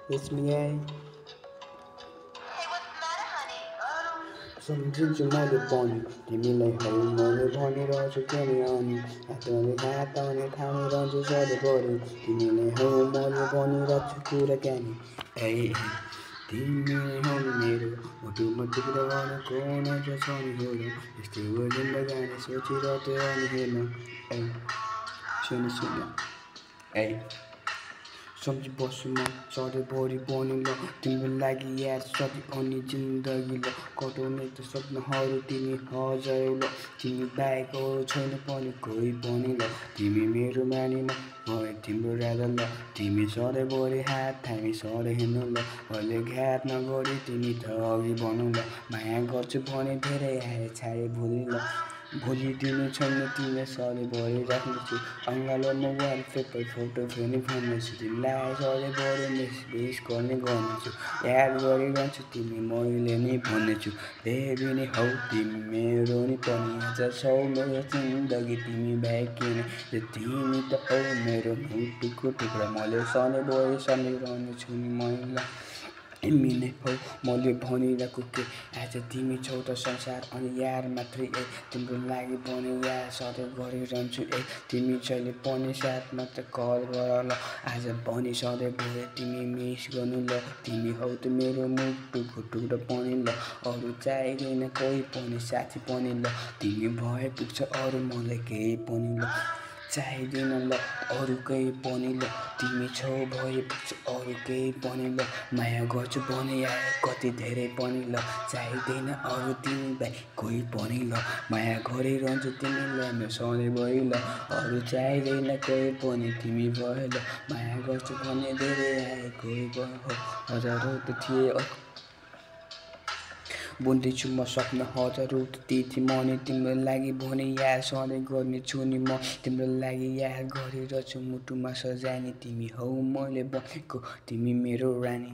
It's me, सम्झिन्छु मैले पनि तिमीलाई हौ मैले भनिरहन्छु के नि अनि हातले हातले थामिरहन्छु सधैँभरि तिमीलाई हौ मैले भनिरहेछु कुराकानी ए तिमी हौ मेरो मुटुमा टुक्रा गर्नुको नजर छ नि हेर यस्तै हो जिन्दगानी सोचिरहेको अनि हेर्नु ए सुन ए सम्झिबस्छु म सधैँभरि पनि ल तिम्रो लागि याद सधैँ अनि जिन्दगी ल कटाउने त सपनाहरू तिमी हजारौँ ल तिमी बाहेक अरू छैन पनि कोही पनि ल तिमी मेरो मानिमा भए तिम्रो राजा ल तिमी सधैँभरि हात थामी सधैँ हिँड्नु ल अहिले घात नगरी तिमी त अघि बढ्नु ल माया गर्छु भने धेरै आए छाए भोलि ल भोलि दिनु छैन तिमीलाई सधैँभरि राख्नेछु अङ्गालोमा वालपेपर फोटो फेरि भन्नेछु तिमीलाई सधैँभरि मिस गर्नेछु याद गरिरहन्छु तिमी मैले नि भन्नेछु बेबी नि हौ तिमी मेरो नि पनि आज छौ मेरो जिन्दगी तिमी बाहेक किन तिमी त हौ मेरो मुटुको टुक्रा मैले सधैँभरि सम्झिरहनेछु नि मैले तिमी नै हौ मैले भनिरहेको के आज तिमी छौ त संसार अनि यार मात्रै ए तिम्रो लागि पनि यार सधैँ गरिरहन्छु ए तिमी जहिले पनि साथमा त कल गर ल आज पनि सधैँभरि तिमी मिस गर्नु ल तिमी हौ त मेरो मुटुको टुक्रा पनि ल अरू चाहिँदैन कोही पनि साथी पनि ल तिमी भए पुग्छ अरू मलाई केही पनि ल चाहिँदैन ल अरू केही पनि ल तिमी छौ भए पुग्छ अरू केही पनि ल माया गर्छु भने आए कति धेरै पनि ल चाहिँदैन अरू तिमी भाइ कोही पनि ल माया गरिरहन्छु तिमीलाई म सधैँभरि ल अरू चाहिँदैन कोही पनि तिमी भए ल माया गर्छु भने धेरै आए कोही पनि हो हजारौँ त थिए बुन्दैछु म सपना हजारौँ त्यति मनि तिम्रो लागि भने याद सधैँ गर्नेछु नि म तिम्रो लागि याद गरिरहेछु मुटुमा सजानी तिमी हौ मैले भनेको तिमी मेरो रानी